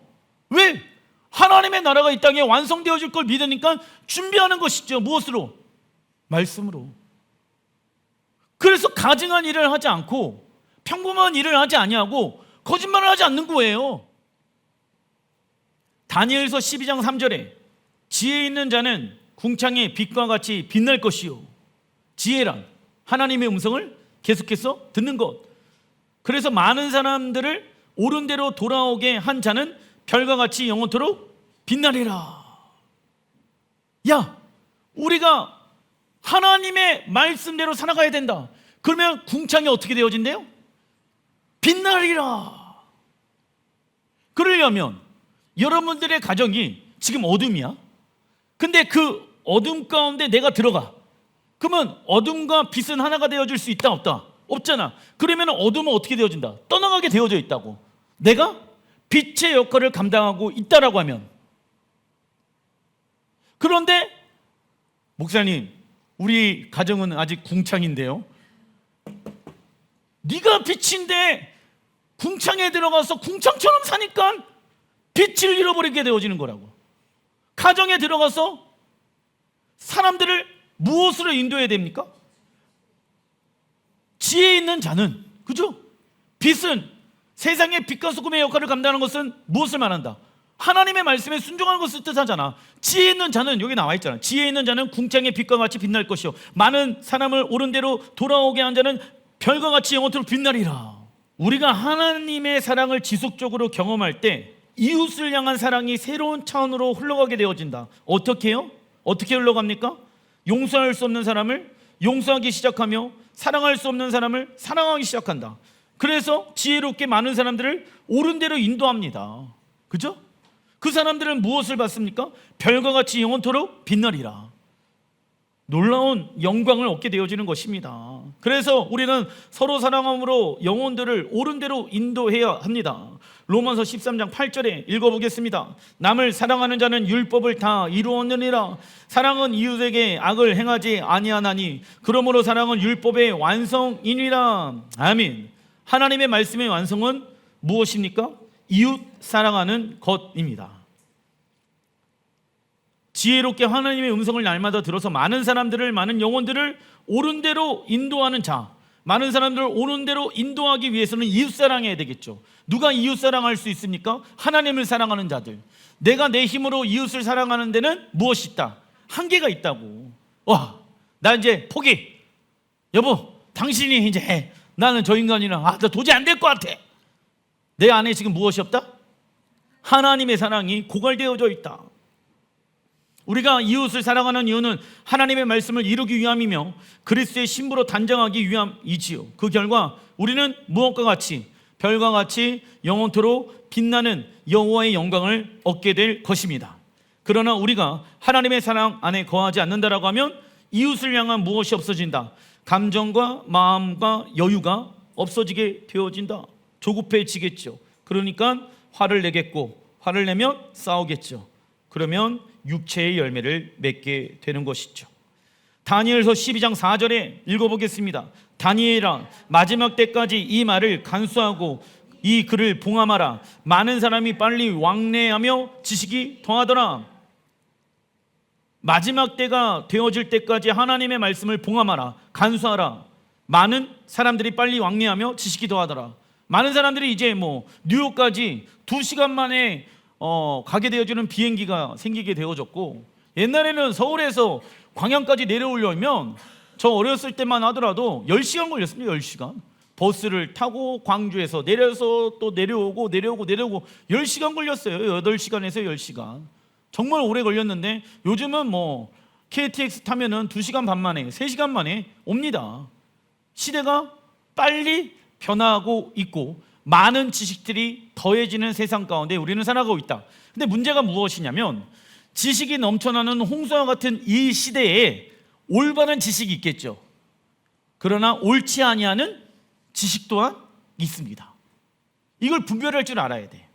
왜? 하나님의 나라가 이 땅에 완성되어질 걸 믿으니까 준비하는 것이죠. 무엇으로? 말씀으로. 그래서 가증한 일을 하지 않고 평범한 일을 하지 아니하고 거짓말을 하지 않는 거예요. 다니엘서 12장 3절에 지혜 있는 자는 궁창의 빛과 같이 빛날 것이요. 지혜란 하나님의 음성을 계속해서 듣는 것. 그래서 많은 사람들을 옳은 대로 돌아오게 한 자는 별과 같이 영원토록 빛나리라. 야, 우리가 하나님의 말씀대로 살아가야 된다. 그러면 궁창이 어떻게 되어진대요? 빛나리라. 그러려면 여러분들의 가정이 지금 어둠이야. 근데 그 어둠 가운데 내가 들어가. 그러면 어둠과 빛은 하나가 되어질 수 있다 없다? 없잖아. 그러면 어둠은 어떻게 되어진다? 떠나가게 되어져 있다고. 내가 빛의 역할을 감당하고 있다라고 하면. 그런데 목사님, 우리 가정은 아직 궁창인데요. 네가 빛인데 궁창에 들어가서 궁창처럼 사니까 빛을 잃어버리게 되어지는 거라고. 가정에 들어가서 사람들을 무엇으로 인도해야 됩니까? 지혜 있는 자는, 그죠? 빛은, 세상의 빛과 소금의 역할을 감당하는 것은 무엇을 말한다? 하나님의 말씀에 순종하는 것을 뜻하잖아. 지혜 있는 자는, 여기 나와 있잖아. 지혜 있는 자는 궁창의 빛과 같이 빛날 것이요 많은 사람을 옳은 대로 돌아오게 한 자는 별과 같이 영원토록 빛나리라. 우리가 하나님의 사랑을 지속적으로 경험할 때 이웃을 향한 사랑이 새로운 차원으로 흘러가게 되어진다. 어떻게 해요? 어떻게 흘러갑니까? 용서할 수 없는 사람을 용서하기 시작하며 사랑할 수 없는 사람을 사랑하기 시작한다. 그래서 지혜롭게 많은 사람들을 옳은 대로 인도합니다. 그죠? 그 사람들은 무엇을 받습니까? 별과 같이 영원토록 빛나리라. 놀라운 영광을 얻게 되어지는 것입니다. 그래서 우리는 서로 사랑함으로 영혼들을 옳은 대로 인도해야 합니다. 로마서 13장 8절에 읽어보겠습니다. 남을 사랑하는 자는 율법을 다 이루었느니라. 사랑은 이웃에게 악을 행하지 아니하나니 그러므로 사랑은 율법의 완성이니라. 아멘. 하나님의 말씀의 완성은 무엇입니까? 이웃 사랑하는 것입니다. 지혜롭게 하나님의 음성을 날마다 들어서 많은 사람들을, 많은 영혼들을 옳은 대로 인도하는 자, 많은 사람들을 옳은 대로 인도하기 위해서는 이웃 사랑해야 되겠죠. 누가 이웃 사랑할 수 있습니까? 하나님을 사랑하는 자들. 내가 내 힘으로 이웃을 사랑하는 데는 무엇이 있다? 한계가 있다고. 와, 나 이제 포기. 여보, 당신이 이제 해. 나는 저 인간이랑 나 도저히 안 될 것 같아. 내 안에 지금 무엇이 없다? 하나님의 사랑이 고갈되어져 있다. 우리가 이웃을 사랑하는 이유는 하나님의 말씀을 이루기 위함이며 그리스도의 신부로 단장하기 위함이지요. 그 결과 우리는 무엇과 같이 별과 같이 영원토록 빛나는 여호와의 영광을 얻게 될 것입니다. 그러나 우리가 하나님의 사랑 안에 거하지 않는다라고 하면 이웃을 향한 무엇이 없어진다. 감정과 마음과 여유가 없어지게 되어진다. 조급해지겠죠. 그러니까 화를 내겠고, 화를 내면 싸우겠죠. 그러면 육체의 열매를 맺게 되는 것이죠. 다니엘서 12장 4절에 읽어보겠습니다. 다니엘아, 마지막 때까지 이 말을 간수하고 이 글을 봉함하라. 많은 사람이 빨리 왕래하며 지식이 더하더라. 마지막 때가 되어질 때까지 하나님의 말씀을 봉함하라, 간수하라. 많은 사람들이 빨리 왕래하며 지식이 더하더라. 많은 사람들이 이제 뉴욕까지 2시간 만에 가게 되어지는 비행기가 생기게 되어졌고, 옛날에는 서울에서 광양까지 내려오려면 저 어렸을 때만 하더라도 10시간 걸렸습니다. 10시간. 버스를 타고 광주에서 내려서 또 내려오고 10시간 걸렸어요. 8시간에서 10시간. 정말 오래 걸렸는데 요즘은 KTX 타면은 2시간 반 만에, 3시간 만에 옵니다. 시대가 빨리 변화하고 있고 많은 지식들이 더해지는 세상 가운데 우리는 살아가고 있다. 근데 문제가 무엇이냐면, 지식이 넘쳐나는 홍수와 같은 이 시대에 올바른 지식이 있겠죠. 그러나 옳지 아니하는 지식 또한 있습니다. 이걸 분별할 줄 알아야 돼.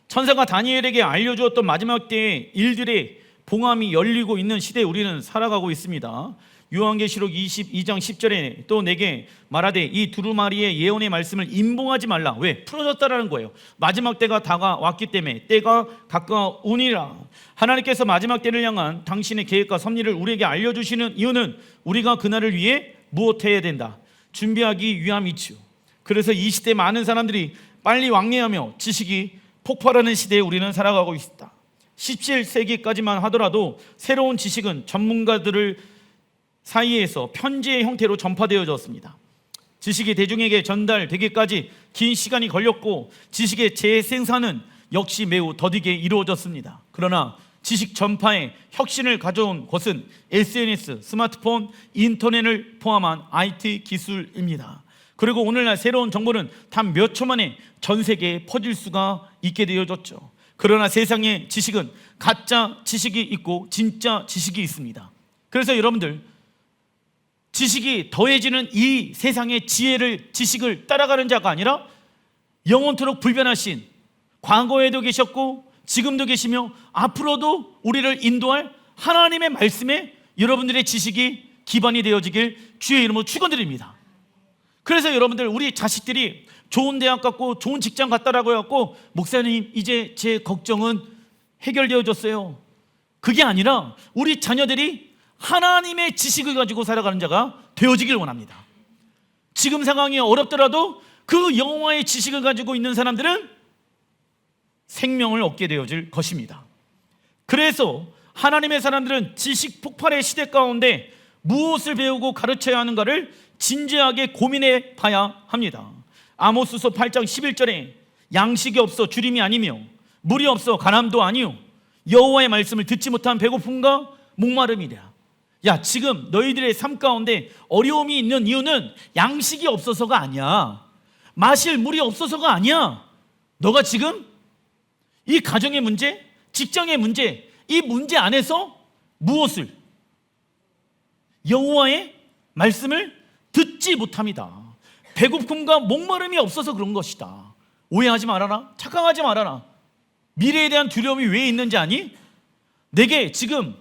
천사가 다니엘에게 알려주었던 마지막 때의 일들의 봉함이 열리고 있는 시대에 우리는 살아가고 있습니다. 요한계시록 22장 10절에 또 내게 말하되 이 두루마리의 예언의 말씀을 임봉하지 말라. 왜? 풀어졌다라는 거예요. 마지막 때가 다가왔기 때문에, 때가 가까우니라. 하나님께서 마지막 때를 향한 당신의 계획과 섭리를 우리에게 알려주시는 이유는 우리가 그날을 위해 무엇해야 된다? 준비하기 위함이지요. 그래서 이 시대 많은 사람들이 빨리 왕래하며 지식이 폭발하는 시대에 우리는 살아가고 있다. 17세기까지만 하더라도 새로운 지식은 전문가들을 사이에서 편지의 형태로 전파되어졌습니다. 지식이 대중에게 전달되기까지 긴 시간이 걸렸고, 지식의 재생산은 역시 매우 더디게 이루어졌습니다. 그러나 지식 전파에 혁신을 가져온 것은 SNS, 스마트폰, 인터넷을 포함한 IT 기술입니다. 그리고 오늘날 새로운 정보는 단 몇 초 만에 전 세계에 퍼질 수가 있게 되어졌죠. 그러나 세상의 지식은 가짜 지식이 있고 진짜 지식이 있습니다. 그래서 여러분들, 지식이 더해지는 이 세상의 지식을 따라가는 자가 아니라 영원토록 불변하신, 과거에도 계셨고 지금도 계시며 앞으로도 우리를 인도할 하나님의 말씀에 여러분들의 지식이 기반이 되어지길 주의 이름으로 축원드립니다. 그래서 여러분들, 우리 자식들이 좋은 대학 갔고 좋은 직장 갔다라고 해갖고 목사님 이제 제 걱정은 해결되어졌어요. 그게 아니라 우리 자녀들이 하나님의 지식을 가지고 살아가는 자가 되어지길 원합니다. 지금 상황이 어렵더라도 그 여호와의 지식을 가지고 있는 사람들은 생명을 얻게 되어질 것입니다. 그래서 하나님의 사람들은 지식 폭발의 시대 가운데 무엇을 배우고 가르쳐야 하는가를 진지하게 고민해 봐야 합니다. 아모스서 8장 11절에 양식이 없어 주림이 아니며 물이 없어 가람도 아니요 여호와의 말씀을 듣지 못한 배고픔과 목마름이라. 야, 지금 너희들의 삶 가운데 어려움이 있는 이유는 양식이 없어서가 아니야. 마실 물이 없어서가 아니야. 너가 지금 이 가정의 문제, 직장의 문제, 이 문제 안에서 무엇을? 여호와의 말씀을 듣지 못합니다. 배고픔과 목마름이 없어서 그런 것이다. 오해하지 말아라. 착각하지 말아라. 미래에 대한 두려움이 왜 있는지 아니? 내게 지금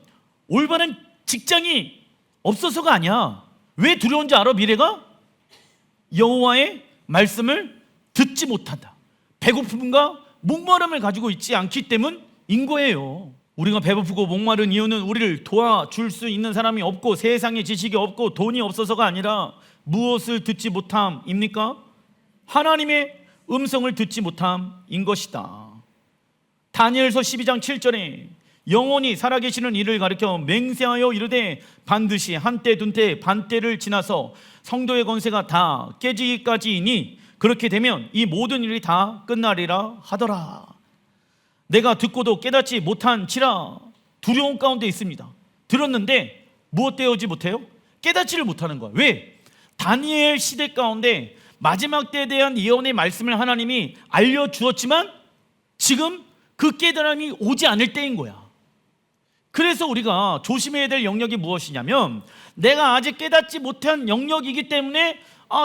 올바른 직장이 없어서가 아니야. 왜 두려운지 알아? 미래가? 여호와의 말씀을 듣지 못한다. 배고픔과 목마름을 가지고 있지 않기 때문인 거예요. 우리가 배고프고 목마른 이유는 우리를 도와줄 수 있는 사람이 없고 세상에 지식이 없고 돈이 없어서가 아니라 무엇을 듣지 못함입니까? 하나님의 음성을 듣지 못함인 것이다. 다니엘서 12장 7절에 영원히 살아계시는 이를 가리켜 맹세하여 이르되 반드시 한때 둔때 반때를 지나서 성도의 권세가 다 깨지기까지이니 그렇게 되면 이 모든 일이 다 끝나리라 하더라. 내가 듣고도 깨닫지 못한지라 두려움 가운데 있습니다. 들었는데 무엇 되어지 못해요? 깨닫지를 못하는 거야. 왜? 다니엘 시대 가운데 마지막 때에 대한 예언의 말씀을 하나님이 알려주었지만 지금 그 깨달음이 오지 않을 때인 거야. 그래서 우리가 조심해야 될 영역이 무엇이냐면, 내가 아직 깨닫지 못한 영역이기 때문에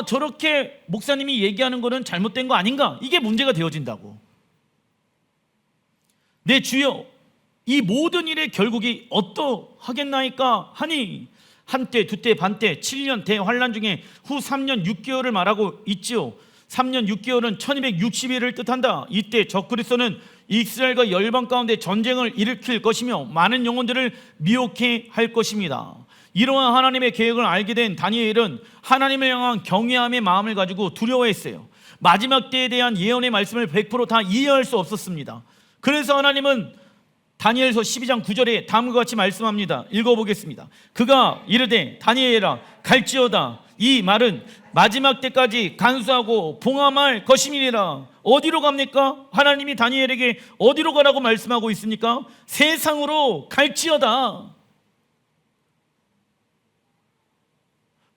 저렇게 목사님이 얘기하는 거는 잘못된 거 아닌가, 이게 문제가 되어진다고. 내 주여, 이 모든 일의 결국이 어떠하겠나이까 하니, 한때 두때 반때 7년 대환란 중에 후 3년 6개월을 말하고 있지요. 3년 6개월은 1260일을 뜻한다. 이때 적그리스도는 이스라엘과 열방 가운데 전쟁을 일으킬 것이며 많은 영혼들을 미혹해 할 것입니다. 이러한 하나님의 계획을 알게 된 다니엘은 하나님을 향한 경외함의 마음을 가지고 두려워했어요. 마지막 때에 대한 예언의 말씀을 100% 다 이해할 수 없었습니다. 그래서 하나님은 다니엘서 12장 9절에 다음과 같이 말씀합니다. 읽어보겠습니다. 그가 이르되 다니엘아 갈지어다. 이 말은 마지막 때까지 간수하고 봉함할 것임이니라. 어디로 갑니까? 하나님이 다니엘에게 어디로 가라고 말씀하고 있습니까? 세상으로 갈지어다.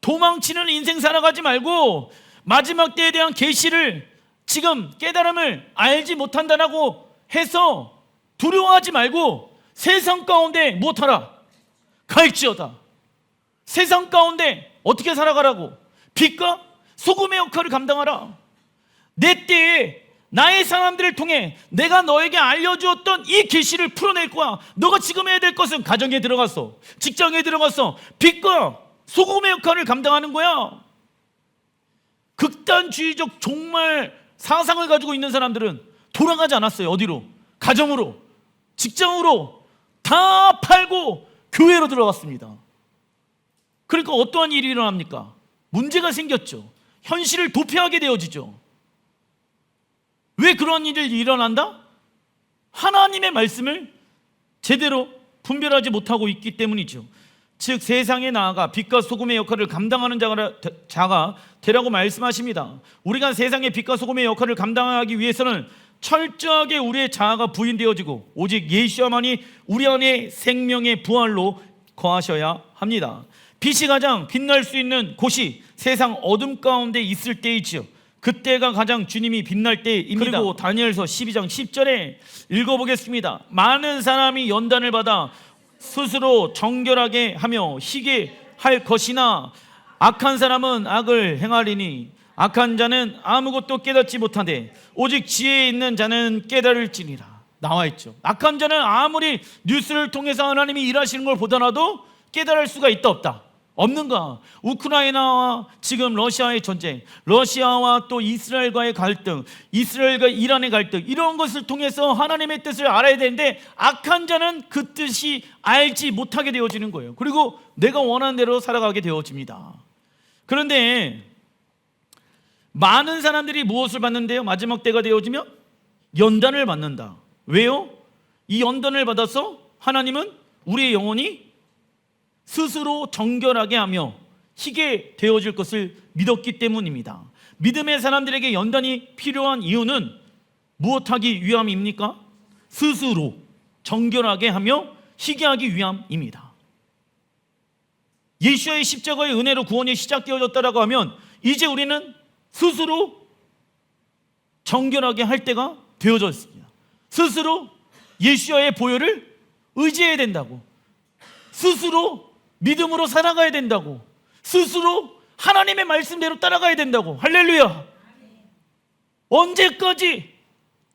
도망치는 인생 살아가지 말고 마지막 때에 대한 계시를, 지금 깨달음을 알지 못한다라고 해서 두려워하지 말고 세상 가운데 못하라. 갈지어다. 세상 가운데 어떻게 살아가라고? 빛과 소금의 역할을 감당하라. 내 때에 나의 사람들을 통해 내가 너에게 알려주었던 이 계시를 풀어낼 거야. 너가 지금 해야 될 것은 가정에 들어가서, 직장에 들어가서 빛과 소금의 역할을 감당하는 거야. 극단주의적 정말 사상을 가지고 있는 사람들은 돌아가지 않았어요. 어디로? 가정으로, 직장으로 다 팔고 교회로 들어갔습니다. 그러니까 어떠한 일이 일어납니까? 문제가 생겼죠. 현실을 도피하게 되어지죠. 왜 그런 일이 일어난다? 하나님의 말씀을 제대로 분별하지 못하고 있기 때문이죠. 즉 세상에 나아가 빛과 소금의 역할을 감당하는 자가 되라고 말씀하십니다. 우리가 세상의 빛과 소금의 역할을 감당하기 위해서는 철저하게 우리의 자아가 부인되어지고 오직 예수와만이 우리 안에 생명의 부활로 거하셔야 합니다. 빛이 가장 빛날 수 있는 곳이 세상 어둠 가운데 있을 때이지요. 그때가 가장 주님이 빛날 때입니다. 그리고 다니엘서 12장 10절에 읽어보겠습니다. 많은 사람이 연단을 받아 스스로 정결하게 하며 희게 할 것이나 악한 사람은 악을 행하리니 악한 자는 아무것도 깨닫지 못하되 오직 지혜 있는 자는 깨달을지니라. 나와 있죠. 악한 자는 아무리 뉴스를 통해서 하나님이 일하시는 걸 보더라도 깨달을 수가 있다 없다? 없는가? 우크라이나와 지금 러시아의 전쟁, 러시아와 또 이스라엘과의 갈등, 이스라엘과 이란의 갈등, 이런 것을 통해서 하나님의 뜻을 알아야 되는데 악한 자는 그 뜻이 알지 못하게 되어지는 거예요. 그리고 내가 원하는 대로 살아가게 되어집니다. 그런데 많은 사람들이 무엇을 받는데요? 마지막 때가 되어지면 연단을 받는다. 왜요? 이 연단을 받아서 하나님은 우리의 영혼이 스스로 정결하게 하며 희게 되어질 것을 믿었기 때문입니다. 믿음의 사람들에게 연단이 필요한 이유는 무엇하기 위함입니까? 스스로 정결하게 하며 희게 하기 위함입니다. 예수의 십자가의 은혜로 구원이 시작되어졌다라고 하면 이제 우리는 스스로 정결하게 할 때가 되어졌습니다. 스스로 예수의 보혈을 의지해야 된다고, 스스로 믿음으로 살아가야 된다고, 스스로 하나님의 말씀대로 따라가야 된다고. 할렐루야. 언제까지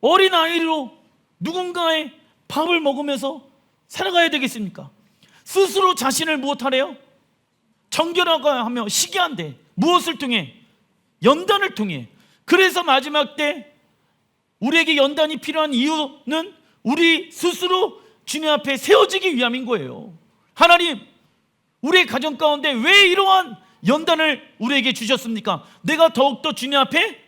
어린아이로 누군가의 밥을 먹으면서 살아가야 되겠습니까? 스스로 자신을 무엇하래요? 정결하게 하며 시기한데 무엇을 통해? 연단을 통해. 그래서 마지막 때 우리에게 연단이 필요한 이유는 우리 스스로 주님 앞에 세워지기 위함인 거예요. 하나님, 우리의 가정 가운데 왜 이러한 연단을 우리에게 주셨습니까? 내가 더욱더 주님 앞에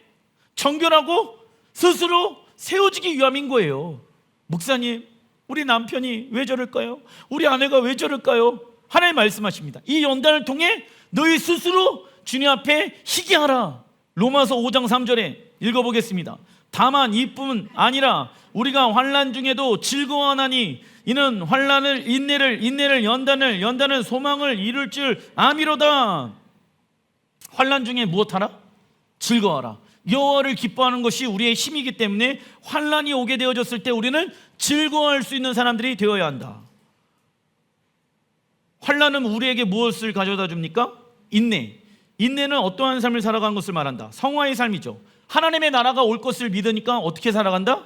정결하고 스스로 세워지기 위함인 거예요. 목사님, 우리 남편이 왜 저럴까요? 우리 아내가 왜 저럴까요? 하나님 말씀하십니다. 이 연단을 통해 너희 스스로 주님 앞에 희게하라. 로마서 5장 3절에 읽어보겠습니다. 다만 이뿐 아니라 우리가 환난 중에도 즐거워하나니 이는 환난을 인내를 연단을 소망을 이룰 줄 아미로다. 환난 중에 무엇하라? 즐거워하라. 여호와를 기뻐하는 것이 우리의 힘이기 때문에 환난이 오게 되어졌을 때 우리는 즐거워할 수 있는 사람들이 되어야 한다. 환난은 우리에게 무엇을 가져다 줍니까? 인내. 인내는 어떠한 삶을 살아가는 것을 말한다. 성화의 삶이죠. 하나님의 나라가 올 것을 믿으니까 어떻게 살아간다?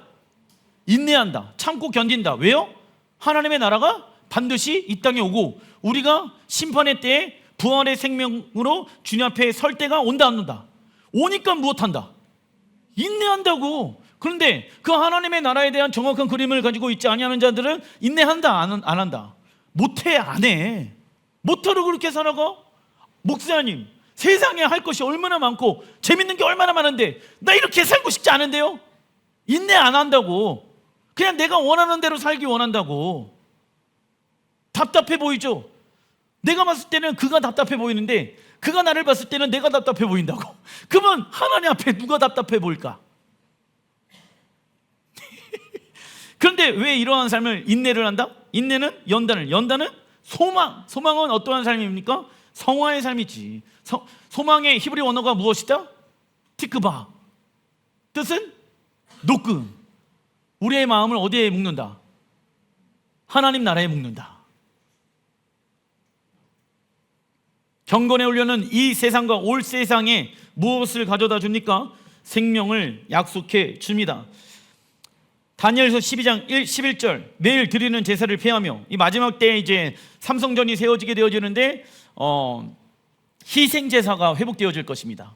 인내한다. 참고 견딘다. 왜요? 하나님의 나라가 반드시 이 땅에 오고 우리가 심판의 때에 부활의 생명으로 주님 앞에 설 때가 온다 안 온다? 오니까 무엇한다? 인내한다고. 그런데 그 하나님의 나라에 대한 정확한 그림을 가지고 있지 아니하는 자들은 인내한다 안 한다? 못해 안 해. 못하러 그렇게 살아가? 목사님, 세상에 할 것이 얼마나 많고 재밌는 게 얼마나 많은데 나 이렇게 살고 싶지 않은데요? 인내 안 한다고. 그냥 내가 원하는 대로 살기 원한다고. 답답해 보이죠? 내가 봤을 때는 그가 답답해 보이는데 그가 나를 봤을 때는 내가 답답해 보인다고. 그러면 하나님 앞에 누가 답답해 보일까? 그런데 왜 이러한 삶을 인내를 한다? 인내는 연단은 소망. 소망은 어떠한 삶입니까? 성화의 삶이지. 소망의 히브리 원어가 무엇이다? 티크바. 뜻은 노금. 우리의 마음을 어디에 묶는다? 하나님 나라에 묶는다. 경건의 훈련은 이 세상과 올 세상에 무엇을 가져다 줍니까? 생명을 약속해 줍니다. 다니엘서 12장 11절 매일 드리는 제사를 폐하며 이 마지막 때에 이제 삼성전이 세워지게 되어지는데 희생 제사가 회복되어질 것입니다.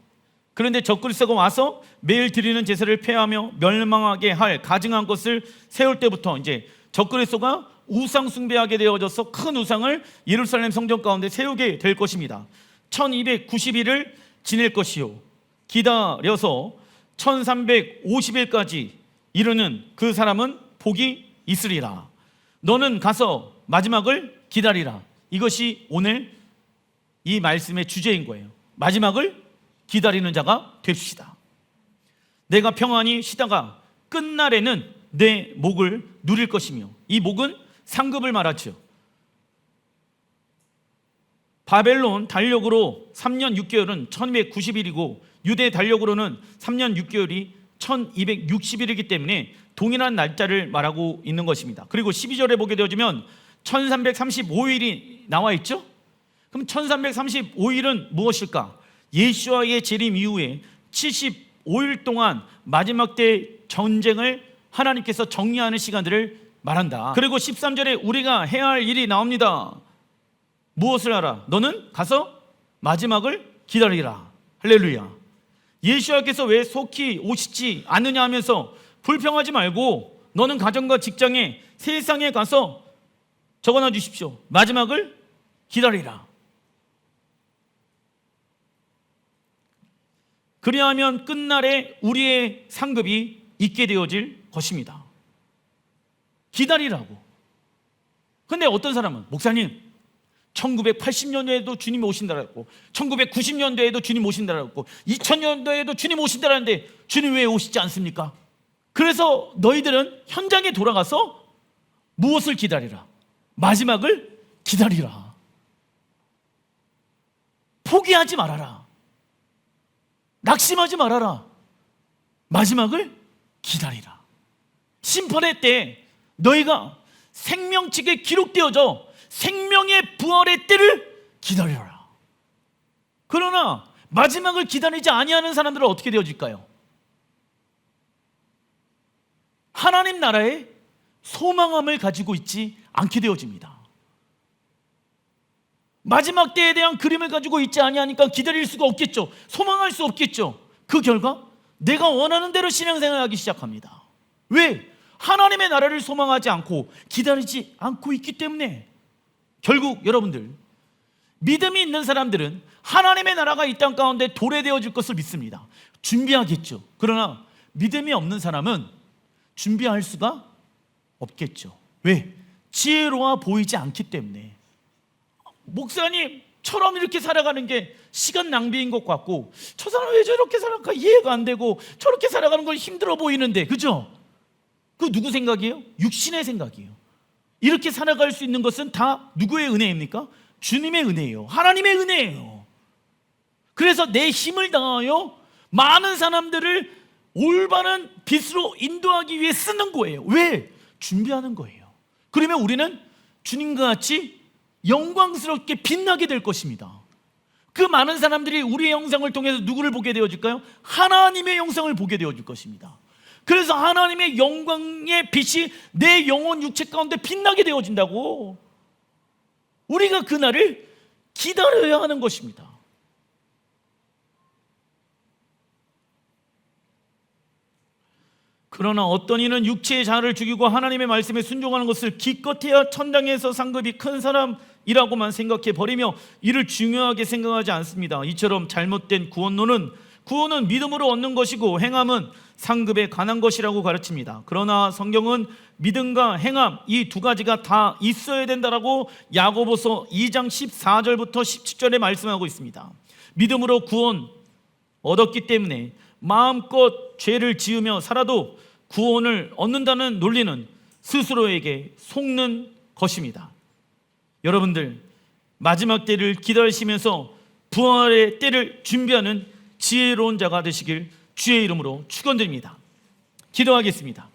그런데 적그리스도가 와서 매일 드리는 제사를 폐하며 멸망하게 할 가증한 것을 세울 때부터 이제 적그리스도가 우상 숭배하게 되어져서 큰 우상을 예루살렘 성전 가운데 세우게 될 것입니다. 1290일을 지낼 것이요 기다려서 1350일까지 이르는 그 사람은 복이 있으리라. 너는 가서 마지막을 기다리라. 이것이 오늘 이 말씀의 주제인 거예요. 마지막을 기다리는 자가 됩시다. 내가 평안히 쉬다가 끝날에는 내 목을 누릴 것이며, 이 목은 상급을 말하죠. 바벨론 달력으로 3년 6개월은 1290일이고 유대 달력으로는 3년 6개월이 1260일이기 때문에 동일한 날짜를 말하고 있는 것입니다. 그리고 12절에 보게 되어지면 1335일이 나와 있죠. 그럼 1335일은 무엇일까? 예수와의 재림 이후에 75일 동안 마지막 때 전쟁을 하나님께서 정리하는 시간들을 말한다. 그리고 13절에 우리가 해야 할 일이 나옵니다. 무엇을 하라? 너는 가서 마지막을 기다리라. 할렐루야. 예수와께서 왜 속히 오시지 않느냐 하면서 불평하지 말고 너는 가정과 직장에 세상에 가서 적어놔 주십시오. 마지막을 기다리라. 그리하면 끝날에 우리의 상급이 있게 되어질 것입니다. 기다리라고. 근데 어떤 사람은 목사님 1980년도에도 주님 오신다라고, 1990년도에도 주님 오신다라고, 2000년도에도 주님 오신다라는데 주님 왜 오시지 않습니까? 그래서 너희들은 현장에 돌아가서 무엇을 기다리라? 마지막을 기다리라. 포기하지 말아라. 낙심하지 말아라. 마지막을 기다리라. 심판의 때 너희가 생명책에 기록되어져 생명의 부활의 때를 기다려라. 그러나 마지막을 기다리지 아니하는 사람들은 어떻게 되어질까요? 하나님 나라에 소망함을 가지고 있지 않게 되어집니다. 마지막 때에 대한 그림을 가지고 있지 아니하니까 기다릴 수가 없겠죠. 소망할 수 없겠죠. 그 결과 내가 원하는 대로 신앙생활하기 시작합니다. 왜? 하나님의 나라를 소망하지 않고 기다리지 않고 있기 때문에. 결국 여러분들, 믿음이 있는 사람들은 하나님의 나라가 이 땅 가운데 도래되어질 것을 믿습니다. 준비하겠죠. 그러나 믿음이 없는 사람은 준비할 수가 없겠죠. 왜? 지혜로워 보이지 않기 때문에. 목사님처럼 이렇게 살아가는 게 시간 낭비인 것 같고, 저 사람 왜 저렇게 살아갈까 이해가 안 되고, 저렇게 살아가는 건 힘들어 보이는데, 그죠? 그 누구 생각이에요? 육신의 생각이에요. 이렇게 살아갈 수 있는 것은 다 누구의 은혜입니까? 주님의 은혜예요. 하나님의 은혜예요. 그래서 내 힘을 다하여 많은 사람들을 올바른 빛으로 인도하기 위해 쓰는 거예요. 왜? 준비하는 거예요. 그러면 우리는 주님과 같이 영광스럽게 빛나게 될 것입니다. 그 많은 사람들이 우리의 영상을 통해서 누구를 보게 되어질까요? 하나님의 영상을 보게 되어질 것입니다. 그래서 하나님의 영광의 빛이 내 영혼 육체 가운데 빛나게 되어진다고. 우리가 그날을 기다려야 하는 것입니다. 그러나 어떤 이는 육체의 자아를 죽이고 하나님의 말씀에 순종하는 것을 기껏해야 천당에서 상급이 큰 사람이라고만 생각해 버리며 이를 중요하게 생각하지 않습니다. 이처럼 잘못된 구원은 믿음으로 얻는 것이고 행함은 상급에 관한 것이라고 가르칩니다. 그러나 성경은 믿음과 행함 이 두 가지가 다 있어야 된다라고 야고보서 2장 14절부터 17절에 말씀하고 있습니다. 믿음으로 구원 얻었기 때문에 마음껏 죄를 지으며 살아도 구원을 얻는다는 논리는 스스로에게 속는 것입니다. 여러분들 마지막 때를 기다리시면서 부활의 때를 준비하는 지혜로운 자가 되시길 주의 이름으로 축원드립니다. 기도하겠습니다.